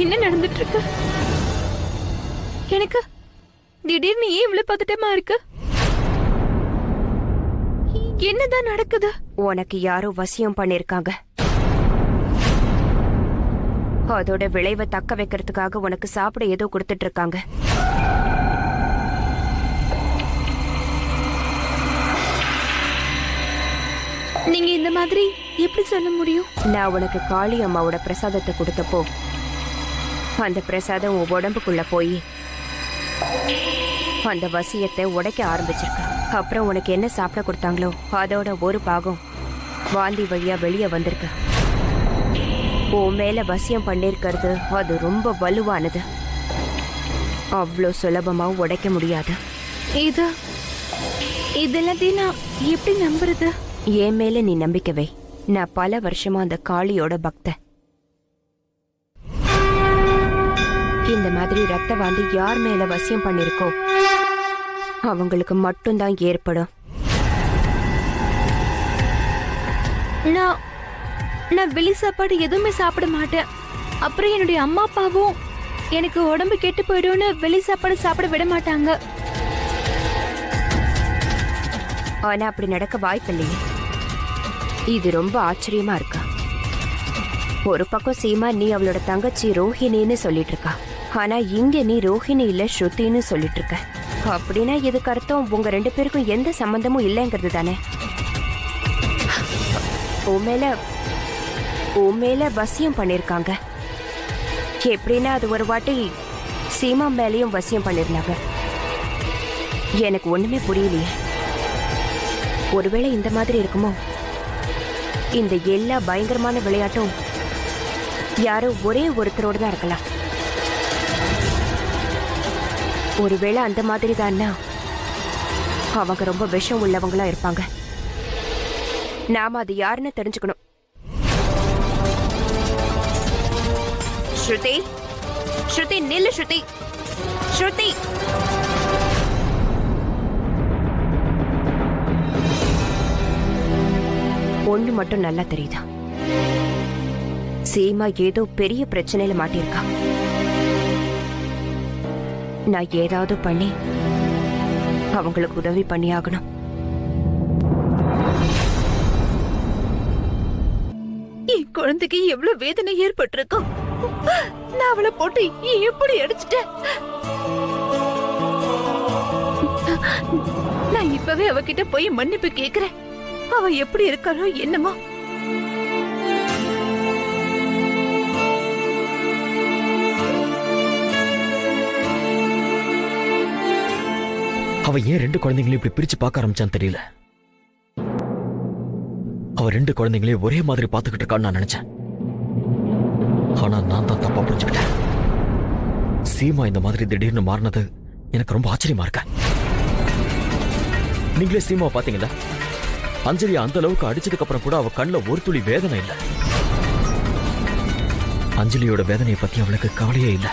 என்ன நடந்துட்டு இருக்கு? எனக்கு திடீர்னு ஏன் இவ்வளவு பதட்டமா இருக்கு? என்னதான் நடக்குது? உனக்கு யாரோ வசியம் பண்ணிருக்காங்க. அதோட விளைவை தக்க வைக்கிறதுக்காக உனக்கு சாப்பிட ஏதோ கொடுத்துட்டு இருக்காங்க. நீங்க இந்த மாதிரி எப்படி சொல்ல முடியும்? நான் உனக்கு காளி அம்மாவோட பிரசாதத்தை கொடுத்தப்போ அந்த பிரசாதம் உன் உடம்புக்குள்ள போய் அந்த வசியத்தை உடைக்க ஆரம்பிச்சிருக்க. அப்புறம் உனக்கு என்ன சாப்பிட கொடுத்தாங்களோ அதோட ஒரு பாகம் வாந்தி வழியா வெளியே வந்திருக்கு. உன் மேல வசியம் பண்ணிருக்கிறது அது ரொம்ப வலுவானது. அவ்வளோ சுலபமா உடைக்க முடியாது. இதெல்லாத்தையும் நான் எப்படி நம்புறது? என் மேல நீ நம்பிக்கை வை. நான் பல வருஷமா அந்த காளியோட பக்த. இந்த மாதிரி ரத்த வாந்தி யார் மேல வசியம் பண்ணிருக்கோ அவங்களுக்கு மட்டும்தான் ஏற்படும். நான் வெளி சாப்பாடு எதுவுமே சாப்பிட மாட்டேன். அப்புறம் என்னுடைய அம்மா அப்பாவும் எனக்கு உடம்பு கெட்டு போயிடும்னு வெளி சாப்பாடு சாப்பிட விட மாட்டாங்க. ஆனா அப்படி நடக்க வாய்ப்பில்லையே. இது ரொம்ப ஆச்சரியமா இருக்கா? ஒரு பக்கம் சீமா நீ அவளோட தங்கச்சி ரோஹிணின்னு சொல்லிட்டு இருக்கா. ஆனா இங்க நீ ரோஹிணி இல்ல ஸ்ருதின்னு சொல்லிட்டு இருக்க. அப்படின்னா இதுக்கு அர்த்தம் உங்க ரெண்டு பேருக்கும் எந்த சம்பந்தமும் இல்லைங்கிறது தானே? உன் மேல வசியம் பண்ணிருக்காங்க. எப்படின்னா அது ஒரு வாட்டி சீமா மேலையும் வசியம் பண்ணிருந்தாங்க. எனக்கு ஒண்ணுமே புரியலையே. ஒருவேளை இந்த மாதிரி இருக்குமோ? இந்த எல்லா பயங்கரமான விளையாட்டும் யாரோ ஒரே ஒருத்தரோடு தான் இருக்கலாம். ஒருவேளை அந்த மாதிரி தான்னா அவங்க ரொம்ப விஷம் உள்ளவங்களா இருப்பாங்க. நாம அது யாருன்னு தெரிஞ்சுக்கணும். ஸ்ருதி, ஸ்ருதி நில்லு. ஸ்ருதி, ஸ்ருதி. ஒண்ணு மட்டும் நல்லா தெரியுதா? சீமா ஏதோ பெரிய பிரச்சனையில மாட்டிருக்கா. நான் ஏதாவது பண்ணி அவங்களுக்கு உதவி பண்ணியாகணும். என் குழந்தைக்கு எவ்வளவு வேதனை ஏற்பட்டிருக்கும். நான் அவளை போட்டு எப்படி அடிச்சிட்டேன். நான் இப்பவே அவகிட்ட போய் மன்னிப்பு கேக்குறேன். அவ எப்படி இருக்காளோ என்னமோ. அவ ஏன் ரெண்டு குழந்தைங்களையும் இப்படி பிரிச்சு பார்க்க ஆரம்பிச்சான்னு தெரியல. அவ ரெண்டு குழந்தைங்களையும் ஒரே மாதிரி பார்த்துக்கிட்டு இருக்கான்னு நான் நினைச்சேன். ஆனா நான் தான் தப்பா புரிஞ்சுக்கிட்டேன். சீமா இந்த மாதிரி திடீர்னு மாறினது எனக்கு ரொம்ப ஆச்சரியமா இருக்க. நீங்களே சீமாவை பாத்தீங்களா? அஞ்சலி அந்த அளவுக்கு அடிச்சதுக்கு அப்புறம் கூட அவ கண்ணுல ஒரு துளி வேதனை இல்ல. அஞ்சலியோட வேதனையை பத்தி அவளுக்கு கவலையே இல்ல.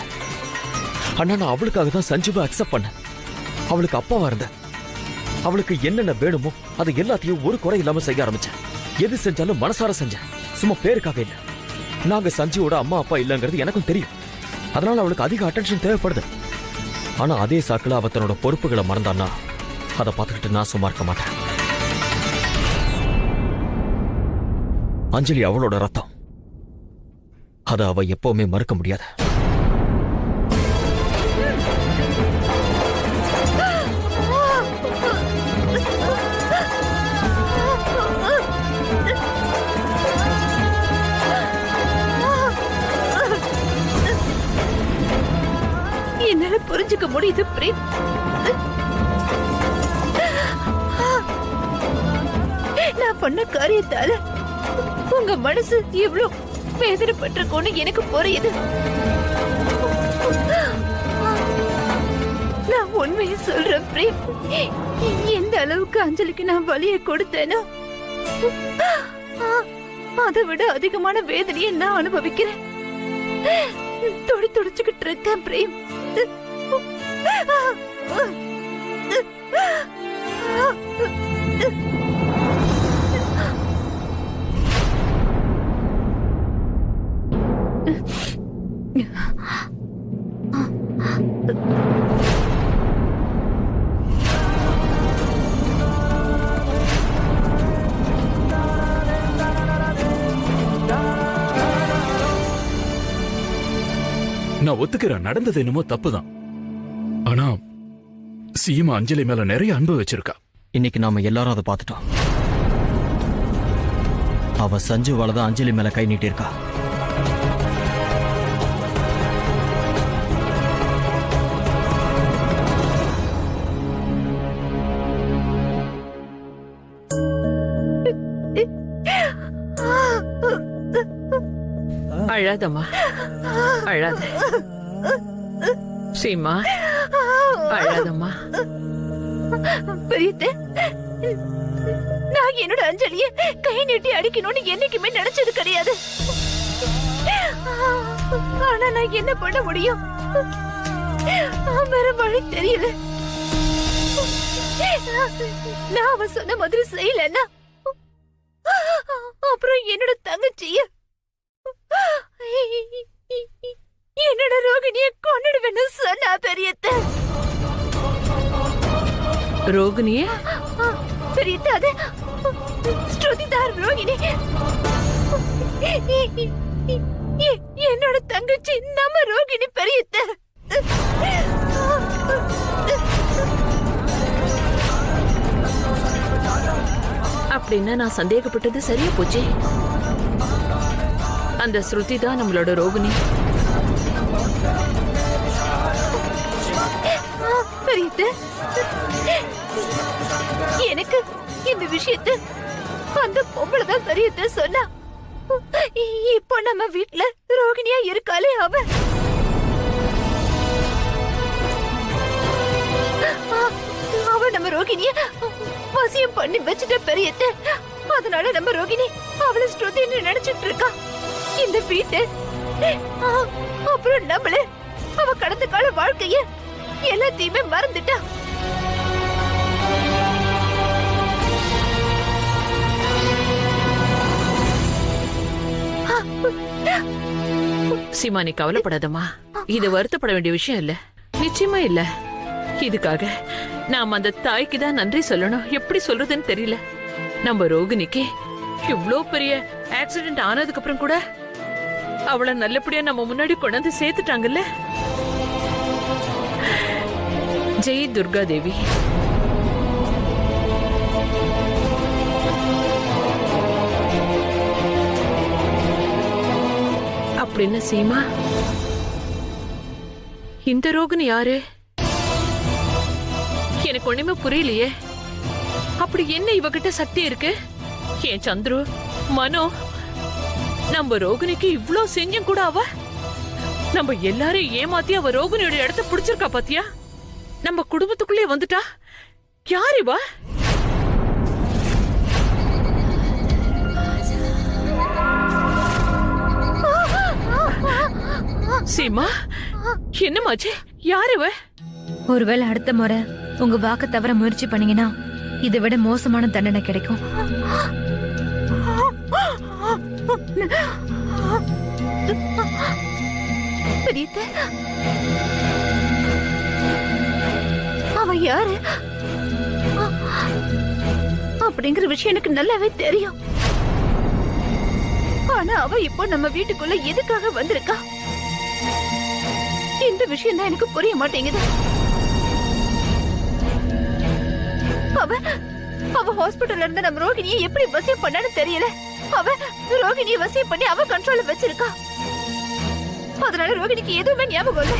ஆனா நான் அவளுக்காக தான் சஞ்சீவை அக்செப்ட் பண்ணேன். அவளுக்கு அப்பாவா இருந்த, அவளுக்கு என்னென்ன வேணுமோ அது எல்லாத்தையும் ஒரு குறை இல்லாம செய்ய ஆரம்பிச்சேன். எது செஞ்சாலும் மனசார செஞ்சேன், சும்மா பேருக்காக இல்ல. நாங்க சஞ்சீவோட அம்மா அப்பா இல்லங்கிறது எனக்கும் தெரியும். அதனால அவளுக்கு அதிக அட்டென்ஷன் தேவைப்படுது. ஆனா அதே சாக்குல அவ தன்னோட பொறுப்புகளை மறந்தான்னா அதை பார்த்துக்கிட்டு நான் சும்மா இருக்க மாட்டேன். அஞ்சலி அவளோட ரத்தம், அதை அவ எப்பவுமே மறுக்க முடியாது. என்னால புரிஞ்சுக்க முடியுது பிரேம். நான் பண்ண காரியத்தால உங்க மனசு எவ்வளவு வேதனைப்பட்டிருக்கோன்னு எனக்கு புரியுது. நான் உண்மையை சொல்றேன் பிரேம். எந்த அளவுக்கு அஞ்சலிக்கு நான் வலியை கொடுத்தேனோ அதை விட அதிகமான வேதனையை நான் அனுபவிக்கிறேன். தொடி துடிச்சுக்கிட்டு இருக்கேன் பிரேம். நான் ஒத்துக்கிறேன், நடந்தது என்னமோ தப்புதான். ஆனா சீமா அஞ்சலி மேல நிறைய அன்பு வச்சிருக்கா. இன்னைக்கு நாம எல்லாரும் அதை பார்த்துட்டோம். அவ சஞ்சுவால தான் அஞ்சலி மேல கை நீட்டிருக்கா. அழாதம்மா, அழாத. சீமா, அழாதம்மா. பெரியத்த, நான் என்னோட அஞ்சலிய கை நீட்டி அடிக்கணும்னு என்னைக்குமே நினைச்சது கிடையாது. ஆனா நான் என்ன பண்ண முடியும்? வேற வழி தெரியல. நான் அவ சொன்ன மாதிரி செய்யலன்னா அப்புறம் என்னோட தங்கச்சிய, என்னோட ரோகிணிய கொன்னுடுவேன்னு சொன்னா பெரியத்த. ரோகிணிய? பெரியத்த, அது ஸ்ருதிதார் ரோகிணி. என்னோட தங்கச்சி நம்ம ரோகிணி பெரியத்த. அப்படின்னா நான் சந்தேகப்பட்டது சரியா போச்சு. அந்த ஸ்ருதி தான் நம்மளோட ரோகிணி. பெரியத்த, எனக்கு இந்த விஷயத்தை அந்த பொம்பளை தான் பெரியத்த சொன்னா. இப்போ நம்ம வீட்டுல ரோகிணியா இருக்காளே அவ. அவ நம்ம ரோகிணிய வசியம் பண்ணி வச்சுட்ட பெரியத்த. அதனால நம்ம ரோகிணி அவளை ஸ்ருதின்னு நினைச்சிட்டு இருக்கா. இந்த வீட்டு அப்புறம் நம்மள அவ கடந்த கால வாழ்க்கைய எல்லாத்தையுமே மறந்துட்டா. சீமா, நீ கவலைப்படாதம்மா. இது வருத்தப்பட வேண்டிய விஷயம் இல்ல, நிச்சயமா இல்ல. இதுக்காக நாம அந்த தாய்க்கு தான் நன்றி சொல்லணும். எப்படி சொல்றதுன்னு தெரியல. நம்ம ரோகிணிக்கு இவ்ளோ பெரிய ஆக்சிடென்ட் ஆனதுக்கு அப்புறம் கூட அவளை நல்லபடியா நம்ம முன்னாடி கொண்டாந்து சேர்த்துட்டாங்கல்ல. ஜெய் துர்கா தேவி. அப்படின்னு சீமா, இந்த ரோகிணி யாரு? எனக்கு ஒண்ணுமே புரியலையே. அப்படி என்ன இவகிட்ட சக்தி இருக்கு? ஏன் சந்துரு, மனோ, நம்ம ரோகிணிக்கு இவ்ளோ செஞ்சும் கூட அவ நம்ம எல்லாரையும் ஏமாத்தி அவ ரோகிணியோட இடத்த பிடிச்சிருக்கா பாத்தியா? நம்ம குடும்பத்துக்குள்ளே வந்துட்டா. யார் இவ? சீமா, என்னமாச்சு? யார் இவ? ஒருவேளை அடுத்த முறை உங்க வாக்க தவிர முயற்சி பண்ணீங்கன்னா இதை விட மோசமான தண்டனை கிடைக்கும். அவ யாரு அப்படிங்கிற விஷயம் எனக்கு நல்லாவே தெரியும். ஆனா அவ இப்போ நம்ம வீட்டுக்குள்ள எதுக்காக வந்திருக்கா? இந்த விஷயம் தான் எனக்கு புரிய மாட்டேங்குது. அவ ஹாஸ்பிடல்ல இருந்த நம்ம ரோகிணியை எப்படி வசியம் பண்ணான்னு தெரியல. அவ ரோகிணியை வசியம் பண்ணி அவ கண்ட்ரோல்ல வச்சிருக்கா. அதனால ரோகிணிக்கு எதுவுமே ஞாபகம் இல்ல.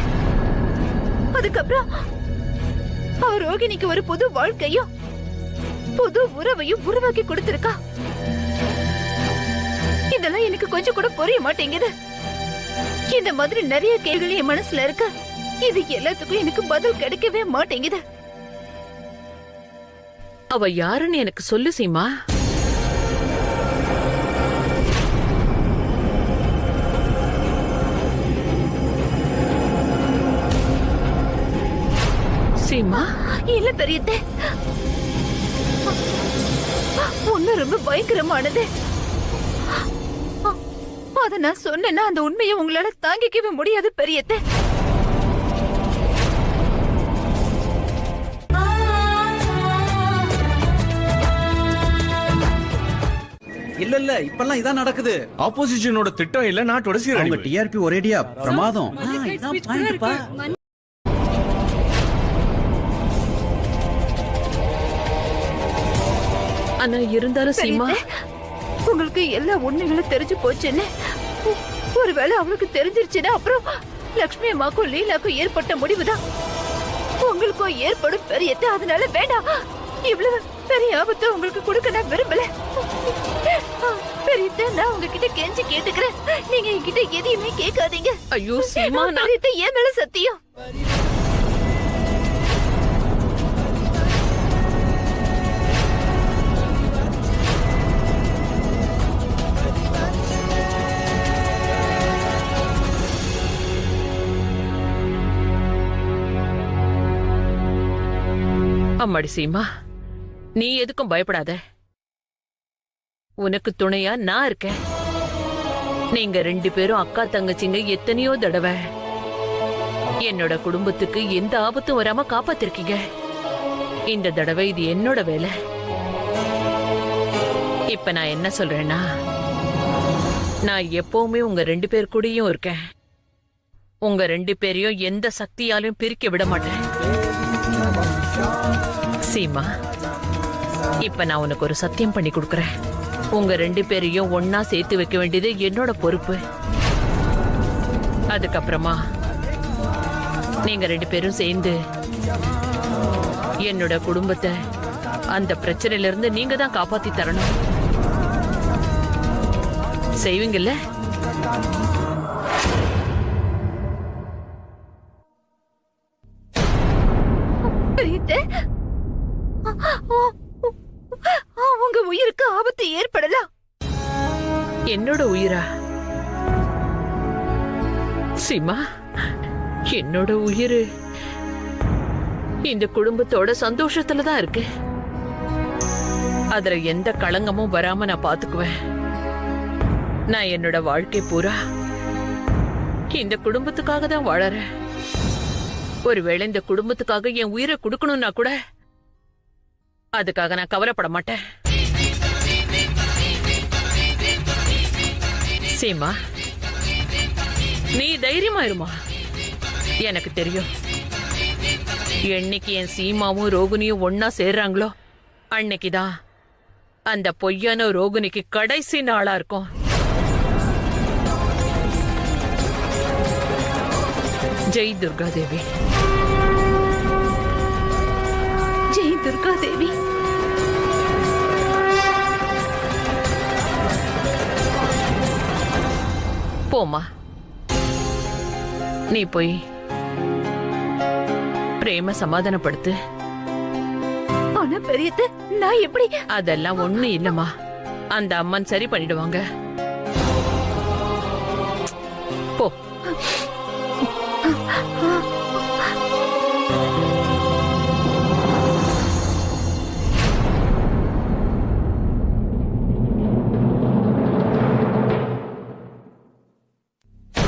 அதுக்கப்புறம் அவ ரோகிணிக்கு ஒரு புது வாழ்க்கையும் புது உறவையும் உருவாக்கி கொடுத்திருக்கா. இதெல்லாம் எனக்கு கொஞ்சம் கூட புரிய மாட்டேங்குது. இந்த மாதிரி நிறைய கேள்விகள் என் மனசுல இருக்கு. இது எல்லாத்துக்கும் எனக்கு பதில் கிடைக்கவே மாட்டேங்குது. அவ யாருன்னு எனக்கு சொல்லு சீமா. சீமா, இல்ல பெரியத்தே, ஒண்ணு ரொம்ப பயங்கரமானது. அத நான் சொன்னேன்னா அந்த உண்மையை உங்களால தாங்கிக்கவே முடியாது பெரியத்த. இல்ல இப்பெல்லாம் இதான் நடக்குது. ஆப்போசிஷனோட திட்டம் இல்ல, நாட்டோட அவங்க சீரழிவு. டிஆர்பி ஒரேடியா பிரமாதம். இதான் point பா. ஆனா இருந்தாலும் சீமா, உங்களுக்கு எல்லா உண்மைகளும் தெரிஞ்சு போச்சுன்னு ஒருவேளை அவளுக்கு தெரிஞ்சிருச்சுன்னா அப்புறம் லக்ஷ்மி அம்மாக்கும் லீலாக்கும் ஏற்பட்ட முடிவுதான் உங்களுக்கும் ஏற்படும் பெரியத்த. அதனால வேண்டாம், இவ்வளவு பெரிய ஆபத்து உங்களுக்கு கொடுக்க நான் விரும்பல. பெரியத்த, நான் உங்ககிட்ட கெஞ்சி கேட்டுக்கிறேன், நீங்க என்கிட்ட எதையுமே கேட்காதீங்க. ஐயோ சீமா, நான் பெரியத்த ஏன் மேல சத்தியம். அம்மாடி சீமா, நீ எதுக்கும் பயப்படாத. உனக்கு துணையா நான் இருக்கேன். நீங்க 2 பேரும் அக்கா தங்கச்சிங்க எத்தனையோ தடவை என்னோட குடும்பத்துக்கு எந்த ஆபத்தும் வராம காப்பாத்திருக்கீங்க. இந்த தடவை இது என்னோட வேலை. இப்ப நான் என்ன சொல்றேன்னா, நான் எப்பவுமே உங்க 2 பேர் கூடயும் இருக்கேன். உங்க 2 பேரையும் எந்த சக்தியாலையும் பிரிக்க விட மாட்டேன். சீமா, இப்ப நான் உனக்கு ஒரு சத்தியம் பண்ணி கொடுக்கறேன். உங்க 2 பேரையும் ஒன்னா சேர்த்து வைக்க வேண்டியது என்னோட பொறுப்பு. அதுக்கப்புறமா நீங்க 2 பேரும் சேர்ந்து என்னோட குடும்பத்தை அந்த பிரச்சனையில இருந்து நீங்க தான் காப்பாத்தி தரணும். செய்வீங்கல்ல? உங்க உயிருக்கு ஆபத்து ஏற்படலாம். என்னோட உயிரா? சீமா, என்னோட உயிர் இந்த குடும்பத்தோட சந்தோஷத்துல தான் இருக்கு. அதுல எந்த களங்கமும் வராம நான் பாத்துக்குவேன். நான் என்னோட வாழ்க்கை பூரா இந்த குடும்பத்துக்காக தான் வாழறேன். ஒருவேளை இந்த குடும்பத்துக்காக என் உயிரை கொடுக்கணும்னா கூட அதுக்காக நான் கவலைப்பட மாட்டேன். சீமா, நீ தைரியமா இருமா. எனக்கு தெரியும், என்னைக்கு என் சீமாவும் ரோகிணியும் ஒன்னா சேர்றாங்களோ அன்னைக்குதான் அந்த பொய்யான ரோகிணிக்கு கடைசி நாளா இருக்கும். ஜெய் துர்கா தேவி. ஜெய் துர்கா தேவி. போமா, நீ போய் பிரேம சமாதானப்படுத்து. ஆனா பெரியத்த, நான் எப்படி? அதெல்லாம் ஒண்ணு இல்லம்மா, அந்த அம்மன் சரி பண்ணிடுவாங்க. போ.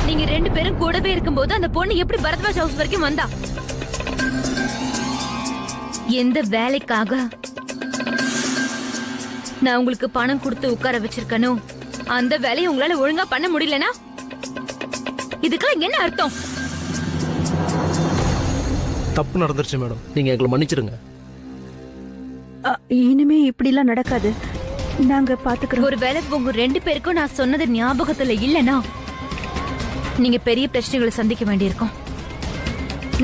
நீங்க 2 பேரும் கூடவே இருக்கும்போது அந்த பொண்ணு எப்படி பரத்வாஜ் ஹவுஸ் வரைக்கும் வந்தா? எந்த வேலைக்காக நான் உங்களுக்கு பணம் கொடுத்து உட்கார வச்சிருக்கனோ அந்த வேலையை உங்களால ஒழுங்கா பண்ண முடியலனா இதுக்கெல்லாம் என்ன அர்த்தம்? தப்பு நடந்துருச்சு மேடம், நீங்க எங்களை மன்னிச்சிருங்க. இனிமே இப்படி எல்லாம் நடக்காது, நாங்க பாத்துக்கிறோம். ஒருவேளை உங்க 2 பேருக்கும் நான் சொன்னது ஞாபகத்துல இல்லனா நீங்க பெரிய பிரச்சனைகளை சந்திக்க வேண்டியிருக்கும்.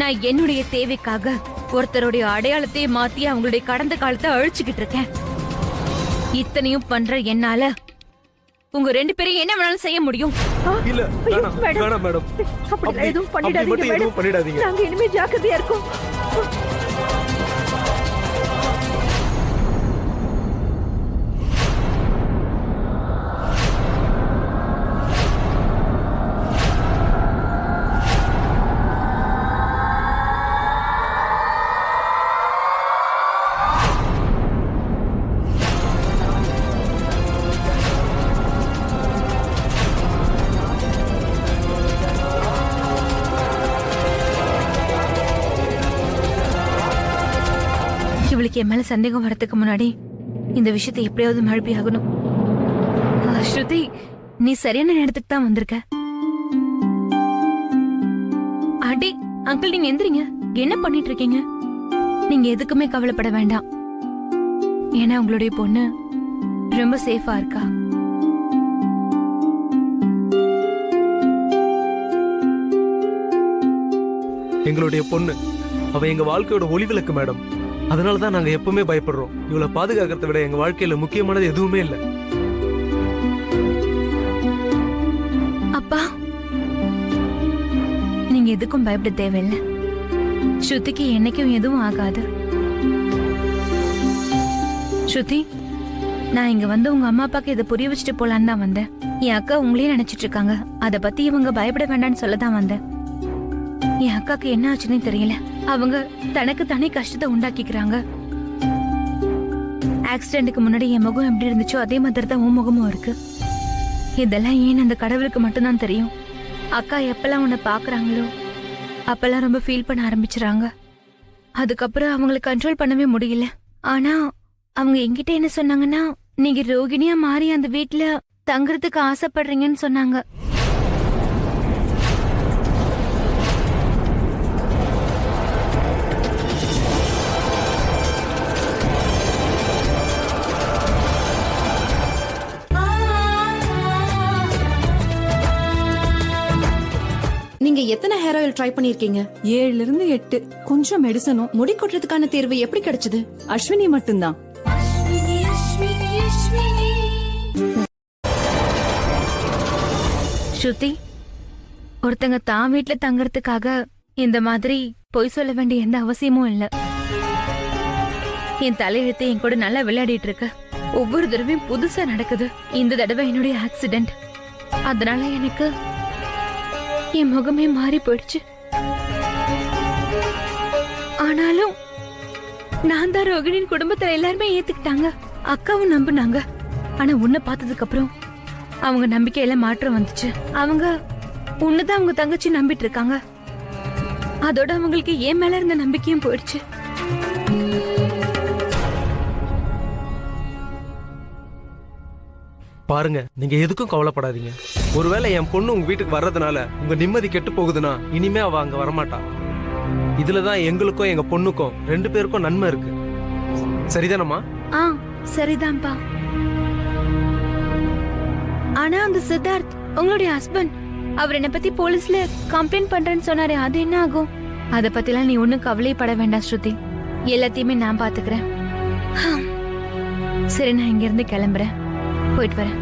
நான் என்னுடைய தேவைக்காக ஒருத்தருடைய அடையாளத்தை மாத்தி அவங்களுடைய கடந்த காலத்தை அழிச்சுக்கிட்டு இருக்கேன். இத்தனையும் பண்ற என்னால உங்க 2 பேரையும் என்ன வேணாலும் செய்ய முடியும். இல்ல வேணாம் மேடம், அப்படி எதுவும் அப்படி மட்டும் எதுவும் பண்ணிடாதீங்க. நாங்க இனிமே ஜாக்கிரதையா இருக்கோம். உங்களுக்கு என் மேல சந்தேகம் வரதுக்கு முன்னாடி இந்த விஷயத்தை எப்படியாவது மழுப்பி ஆகணும். ஸ்ருதி, நீ சரியான நேரத்துக்கு தான் வந்திருக்க. அடி அங்கிள், நீங்க எந்திரிங்க. என்ன பண்ணிட்டு இருக்கீங்க? நீங்க எதுக்குமே கவலைப்பட வேண்டாம். ஏன்னா உங்களுடைய பொண்ணு ரொம்ப சேஃபா இருக்கா. எங்களுடைய பொண்ணு அவ எங்க வாழ்க்கையோட ஒளிவிளக்கு மேடம். அதனாலதான் நாங்க எப்பவுமே பயப்படுறோம். இவளை பாதுகாக்கிறத விட எங்க வாழ்க்கையில முக்கியமானது எதுவுமே இல்ல. அப்பா, நீங்க எதுக்கும் பயப்பட தேவையில்லை. ஸ்ருதிக்கு என்னைக்கும் எதுவும் ஆகாது. ஸ்ருதி, நான் இங்க வந்து உங்க அம்மா அப்பாக்கு இதை புரிய வச்சுட்டு போலான்னு தான் வந்தேன். என் அக்கா உங்களையே நினைச்சிட்டு இருக்காங்க. அத பத்தி இவங்க பயப்பட வேண்டாம்னு சொல்லதான் வந்தேன். என் அக்காக்கு என்ன ஆச்சுன்னு தெரியல. அவங்க தனக்கு தனி கஷ்டத்தை உண்டாக்கிக்கிறாங்க. ஆக்சிடென்ட்டுக்கு முன்னாடி என் முகம் எப்படி இருந்துச்சோ அதே மாதிரி தான் உன் முகமும் இருக்கு. இதெல்லாம் ஏன் அந்த கடவுளுக்கு மட்டும்தான் தெரியும். அக்கா எப்பெல்லாம் உன்னை பாக்குறாங்களோ அப்பெல்லாம் ரொம்ப ஃபீல் பண்ண ஆரம்பிச்சுறாங்க. அதுக்கப்புறம் அவங்களை கண்ட்ரோல் பண்ணவே முடியல. ஆனா அவங்க என்கிட்ட என்ன சொன்னாங்கன்னா, நீங்க ரோகிணியா மாறி அந்த வீட்டுல தங்குறதுக்கு ஆசைப்படுறீங்கன்னு சொன்னாங்க. நீங்க எத்தனை ஹேர் ஆயில் ட்ரை பண்ணிருக்கீங்க? 7 இருந்து 8. கொஞ்சம் மெடிசனும். முடி கொட்டுறதுக்கான தேர்வு எப்படி கிடைச்சது? அஸ்வினி மட்டும்தான். ஸ்ருதி, ஒருத்தங்க தான் வீட்டுல தங்கறதுக்காக இந்த மாதிரி பொய் சொல்ல வேண்டிய எந்த அவசியமும் இல்ல. என் தலையெழுத்து என் கூட நல்லா விளையாடிட்டு இருக்க. ஒவ்வொரு தடவையும் புதுசா நடக்குது. இந்த தடவை என்னுடைய ஆக்சிடென்ட். அதனால எனக்கு என் முகமே மாறி போயிடுச்சு. ஆனாலும் நான் தான் ரோகிணியின் குடும்பத்துல எல்லாருமே ஏத்துக்கிட்டாங்க. அக்காவும் நம்பினாங்க. ஆனா உன்னை பார்த்ததுக்கு அப்புறம் அவங்க நம்பிக்கையில மாற்றம் வந்துச்சு. அவங்க உன்னதான் அவங்க தங்கச்சி நம்பிட்டு இருக்காங்க. அதோட அவங்களுக்கு ஏன் மேல இருந்த நம்பிக்கையும் போயிடுச்சு. பாருங்க, நீங்க எதுக்கும் கவலைப்படாதீங்க. ஒருவேளை என் பொண்ணு உங்க வீட்டுக்கு வர்றதுனால உங்க நிம்மதி கெட்டு போகுதுன்னா இனிமே அவ அங்க வரமாட்டா. இதுலதான் எங்களுக்கும் எங்க பொண்ணுக்கும் 2 பேருக்கும் நன்மை இருக்கு. சரிதானம்மா? சரிதான்ப்பா. ஆனா அந்த சித்தார்த் உங்களுடைய ஹஸ்பண்ட், அவர் என்ன பத்தி போலீஸ்ல கம்ப்ளைண்ட் பண்றேன்னு சொன்னாரு. அது என்ன ஆகும்? அத பத்திலாம் நீ ஒண்ணும் கவலைப்பட வேண்டாம் ஸ்ருதி. எல்லாத்தையுமே நான் பாத்துக்கிறேன். சரி, நான் இங்க இருந்து கிளம்புறேன். போயிட்டு வரேன்.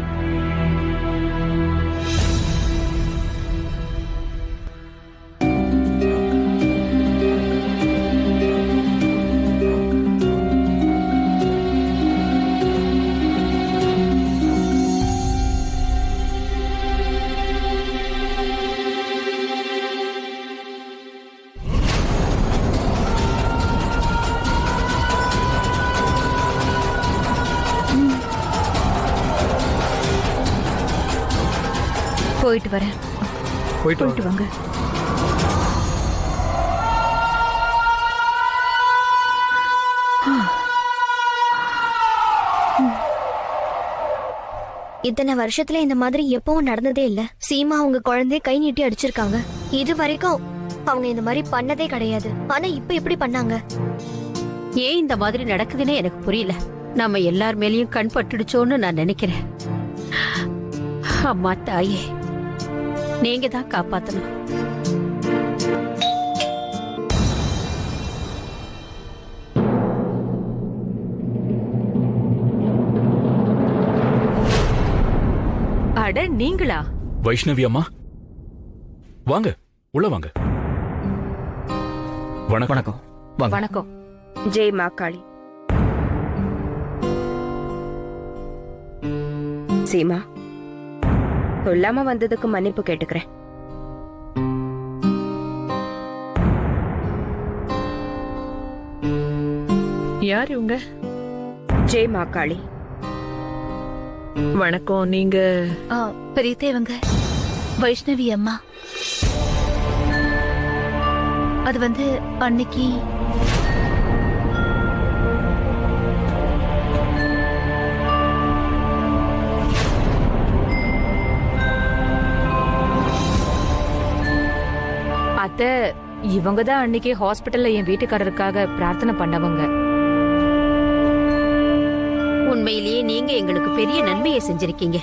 போயிட்டு வரேன். போயிட்டு வாங்க. இத்தனை வருஷத்துல இந்த மாதிரி எப்பவும் நடந்ததே இல்ல. சீமா அவங்க குழந்தைய கை நீட்டி அடிச்சிருக்காங்க. இது வரைக்கும் அவங்க இந்த மாதிரி பண்ணதே கிடையாது. ஆனா இப்ப எப்படி பண்ணாங்க? ஏன் இந்த மாதிரி நடக்குதுன்னு எனக்கு புரியல. நம்ம எல்லார் மேலயும் கண் பட்டுடுச்சோன்னு நான் நினைக்கிறேன். அம்மா தாயே, நீங்க தான் காப்பாத்தணும். அட, நீங்களா? வைஷ்ணவி அம்மா, வாங்க, உள்ள வாங்க. வணக்கம். வணக்கம். ஜெய் மா காளி. சீமா, சொல்லாம வந்ததுக்கு மன்னிப்பு கேட்டுக்கிறேன். யார் இவங்க? ஜெய் மா காளி. வணக்கம். நீங்க? பெரியதேவங்க, வைஷ்ணவி அம்மா. அது அன்னைக்கு அத்தை இவங்க தான் அன்னைக்கு ஹாஸ்பிட்டல்ல என் வீட்டுக்காரருக்காக பிரார்த்தனை பண்ணவங்க. உண்மையிலேயே நீங்க எங்களுக்கு பெரிய நன்மையை செஞ்சிருக்கீங்க.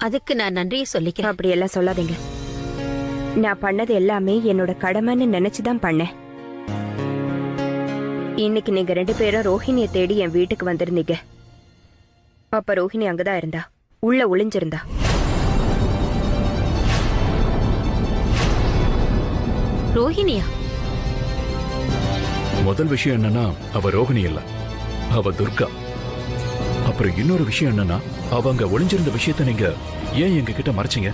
அதுக்கு நான் நன்றியை சொல்லிக்கிறேன். அப்படி எல்லாம் சொல்லாதீங்க. நான் பண்ணது எல்லாமே என்னோட கடமைன்னு நினைச்சுதான் பண்ணேன். இன்னைக்கு நீங்க 2 பேரும் ரோஹிணியை தேடி என் வீட்டுக்கு வந்திருந்தீங்க. அப்ப ரோஹிணி அங்கதான் இருந்தா, உள்ள ஒளிஞ்சிருந்தா. ரோஹிணியா? முதல் விஷயம் என்னன்னா அவ ரோகிணி இல்ல, அவ துர்கா. அப்புறம் இன்னொரு விஷயம் என்னன்னா அவங்க ஒளிஞ்சிருந்த விஷயத்த நீங்க ஏன் எங்க கிட்ட மறைச்சிங்க?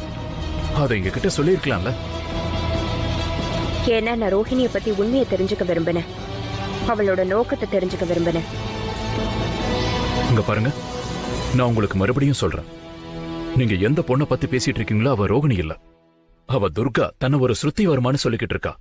அதை எங்க கிட்ட சொல்லிருக்கலாம்ல. ஏன்னா நான் ரோஹிணியை பத்தி உண்மையை தெரிஞ்சுக்க விரும்பினேன். அவளோட நோக்கத்தை தெரிஞ்சுக்க விரும்பினேன். இங்க பாருங்க, நான் உங்களுக்கு மறுபடியும் சொல்றேன். நீங்க எந்த பொண்ணை பத்தி பேசிட்டு இருக்கீங்களோ அவ ரோகிணி இல்ல, அவ துர்கா. தன்னை ஒரு ஸ்ருதி வருமானு சொல்லிக்கிட்டு இருக்கா.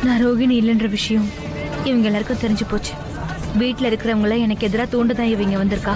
நான் ரோகிணி இல்லைன்ற விஷயம் இவங்க எல்லாருக்கும் தெரிஞ்சு போச்சு. வீட்டுல இருக்கிறவங்கள எனக்கு எதிராக தூண்டுதான் இவங்க வந்திருக்கா.